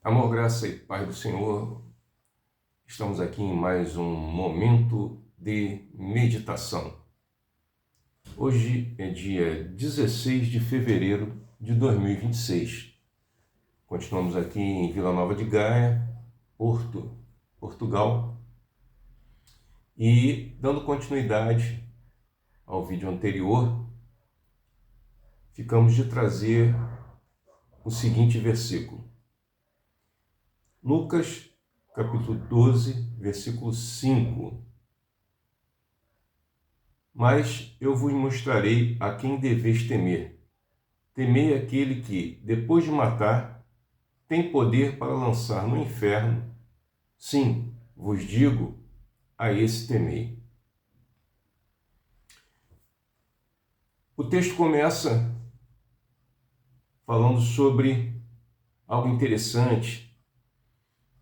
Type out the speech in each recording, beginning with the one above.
Amor, graça e paz do Senhor, estamos aqui em mais um momento de meditação. Hoje é dia 16 de fevereiro de 2026. Continuamos aqui em Vila Nova de Gaia, Portugal, e dando continuidade ao vídeo anterior, ficamos de trazer o seguinte versículo. Lucas, capítulo 12, versículo 5. Mas eu vos mostrarei a quem deveis temer. Temei aquele que, depois de matar, tem poder para lançar no inferno. Sim, vos digo, a esse temei. O texto começa falando sobre algo interessante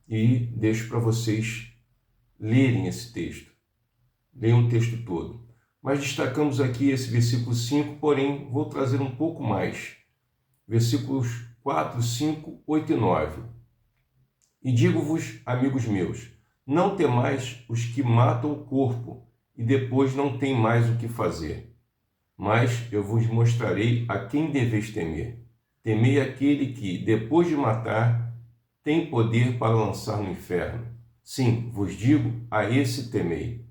e deixo para vocês lerem esse texto. Leiam o texto todo. Mas destacamos aqui esse versículo 5, porém vou trazer um pouco mais. Versículos 4, 5, 8 e 9. E digo-vos, amigos meus, não temais os que matam o corpo e depois não têm mais o que fazer. Mas eu vos mostrarei a quem deveis temer. Temei aquele que, depois de matar, tem poder para lançar no inferno. Sim, vos digo, a esse temei.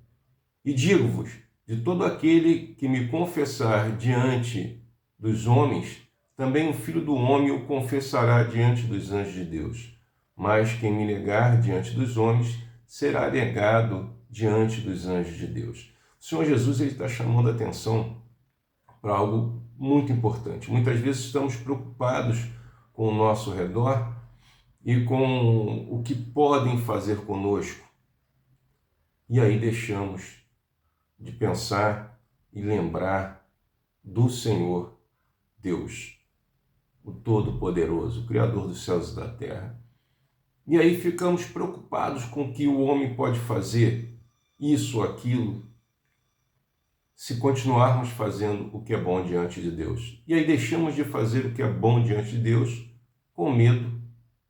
E digo-vos, de todo aquele que me confessar diante dos homens, também o Filho do Homem o confessará diante dos anjos de Deus. Mas quem me negar diante dos homens, será negado diante dos anjos de Deus. O Senhor Jesus está chamando a atenção para algo muito importante. Muitas vezes estamos preocupados com o nosso redor e com o que podem fazer conosco. E aí deixamos de pensar e lembrar do Senhor Deus, o Todo-Poderoso, o Criador dos céus e da terra. E aí ficamos preocupados com o que o homem pode fazer, isso ou aquilo, se continuarmos fazendo o que é bom diante de Deus. E aí deixamos de fazer o que é bom diante de Deus com medo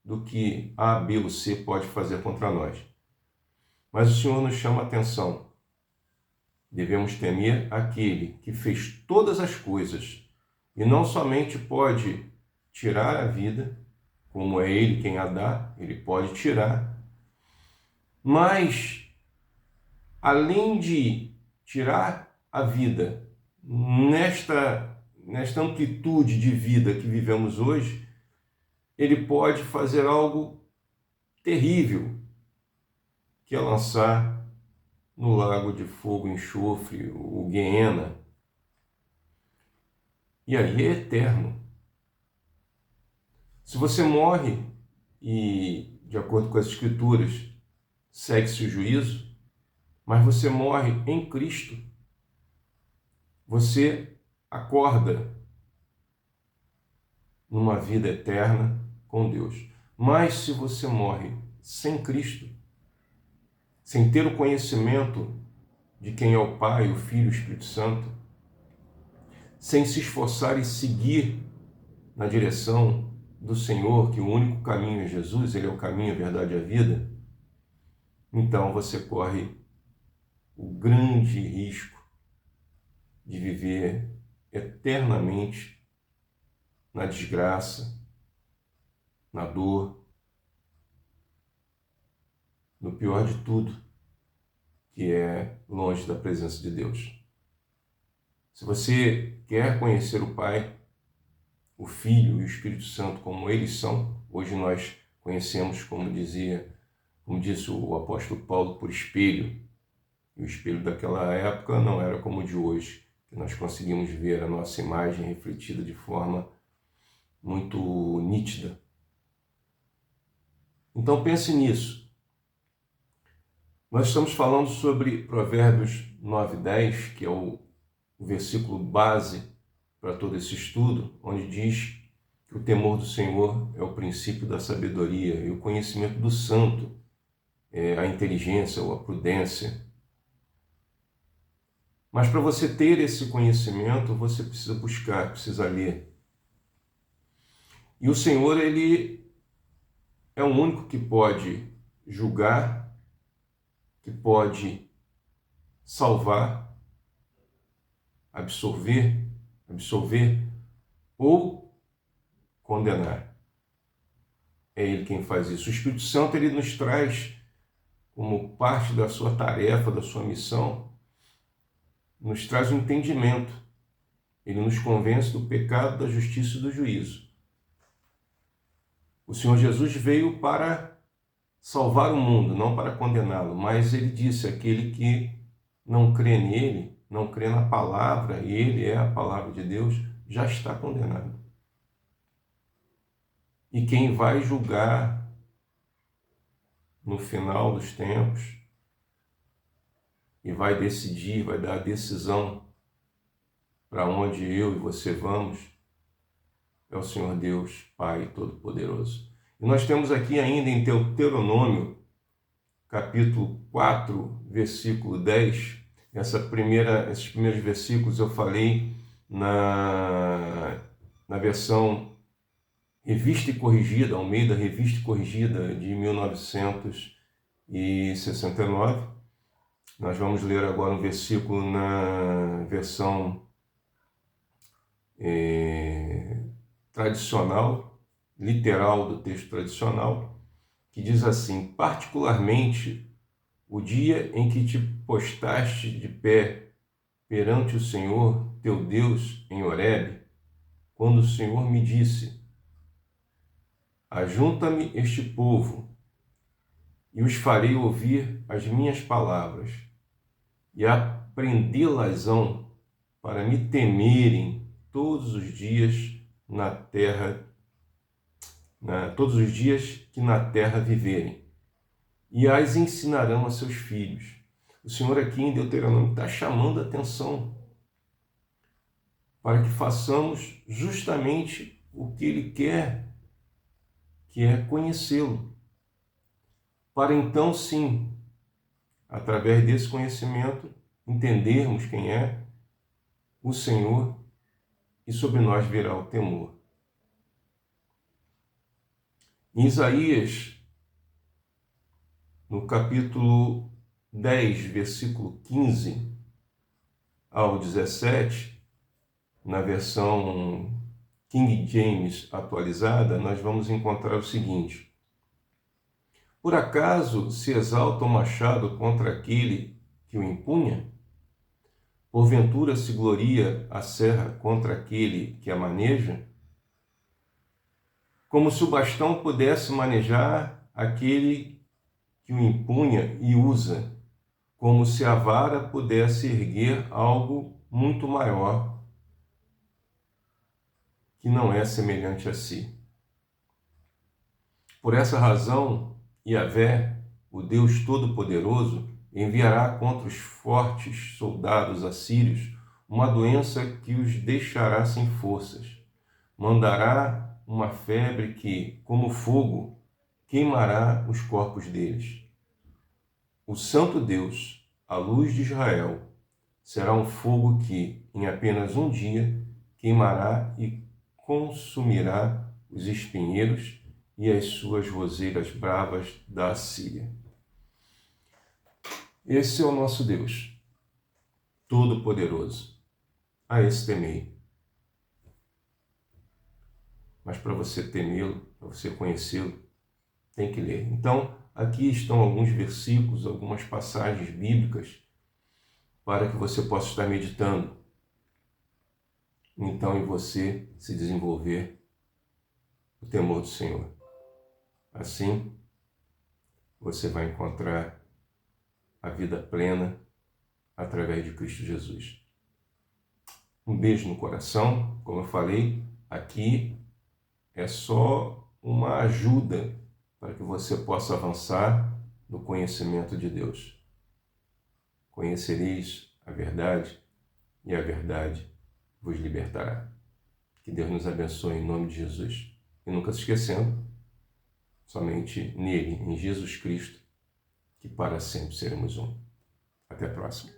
do que A, B ou C pode fazer contra nós. Mas o Senhor nos chama a atenção. Devemos temer aquele que fez todas as coisas e não somente pode tirar a vida, como é Ele quem a dá, Ele pode tirar, mas além de tirar a vida nesta amplitude de vida que vivemos hoje, Ele pode fazer algo terrível, que é lançar no lago de fogo e enxofre, o Guiena. E aí é eterno. Se você morre e, de acordo com as Escrituras, segue-se o juízo, mas você morre em Cristo, você acorda numa vida eterna com Deus. Mas se você morre sem Cristo, sem ter o conhecimento de quem é o Pai, o Filho e o Espírito Santo, sem se esforçar e seguir na direção do Senhor, que o único caminho é Jesus, Ele é o caminho, a verdade e a vida, então você corre o grande risco de viver eternamente na desgraça, na dor, no pior de tudo, que é longe da presença de Deus. Se você quer conhecer o Pai, o Filho e o Espírito Santo como eles são, hoje nós conhecemos, como disse o apóstolo Paulo, por espelho. E o espelho daquela época não era como o de hoje, que nós conseguimos ver a nossa imagem refletida de forma muito nítida. Então pense nisso. Nós estamos falando sobre Provérbios 9:10, que é o versículo base para todo esse estudo, onde diz que o temor do Senhor é o princípio da sabedoria e o conhecimento do santo é a inteligência ou a prudência. Mas para você ter esse conhecimento, você precisa buscar, precisa ler. E o Senhor, Ele é o único que pode julgar, que pode salvar, absolver ou condenar. É Ele quem faz isso. O Espírito Santo, ele nos traz como parte da sua tarefa, da sua missão, nos traz um entendimento. Ele nos convence do pecado, da justiça e do juízo. O Senhor Jesus veio para salvar o mundo, não para condená-lo, mas ele disse: aquele que não crê nele, não crê na palavra, e ele é a palavra de Deus, já está condenado. E quem vai julgar no final dos tempos e vai decidir, vai dar a decisão para onde eu e você vamos, é o Senhor Deus, Pai Todo-Poderoso. E nós temos aqui ainda em Deuteronômio, capítulo 4, versículo 10, esses primeiros versículos eu falei na versão Revista e Corrigida, Almeida Revista e Corrigida de 1969. Nós vamos ler agora um versículo na versão tradicional, literal do texto tradicional, que diz assim: particularmente o dia em que te postaste de pé perante o Senhor teu Deus em Horebe, quando o Senhor me disse: ajunta-me este povo, e os farei ouvir as minhas palavras, e aprendê-las-ão para me temerem todos os dias na terra, todos os dias que na terra viverem, e as ensinarão a seus filhos. O Senhor aqui em Deuteronômio está chamando a atenção para que façamos justamente o que Ele quer, que é conhecê-lo. Para então, sim, através desse conhecimento, entendermos quem é o Senhor e sobre nós virá o temor. Em Isaías, no capítulo 10, versículo 15 ao 17, na versão King James atualizada, nós vamos encontrar o seguinte: por acaso se exalta o machado contra aquele que o empunha? Porventura se gloria a serra contra aquele que a maneja? Como se o bastão pudesse manejar aquele que o empunha e usa, como se a vara pudesse erguer algo muito maior, que não é semelhante a si. Por essa razão, Yahvé, o Deus Todo-Poderoso, enviará contra os fortes soldados assírios uma doença que os deixará sem forças. Mandará uma febre que, como fogo, queimará os corpos deles. O Santo Deus, a luz de Israel, será um fogo que, em apenas um dia, queimará e consumirá os espinheiros e as suas roseiras bravas da Assíria. Esse é o nosso Deus, Todo-Poderoso. A esse temei. Mas para você temê-lo, para você conhecê-lo, tem que ler. Então, aqui estão alguns versículos, algumas passagens bíblicas para que você possa estar meditando. Então, em você se desenvolver o temor do Senhor. Assim, você vai encontrar a vida plena através de Cristo Jesus. Um beijo no coração. Como eu falei, aqui é só uma ajuda para que você possa avançar no conhecimento de Deus. Conhecereis a verdade e a verdade vos libertará. Que Deus nos abençoe em nome de Jesus. E nunca se esquecendo, somente nele, em Jesus Cristo, que para sempre seremos um. Até a próxima.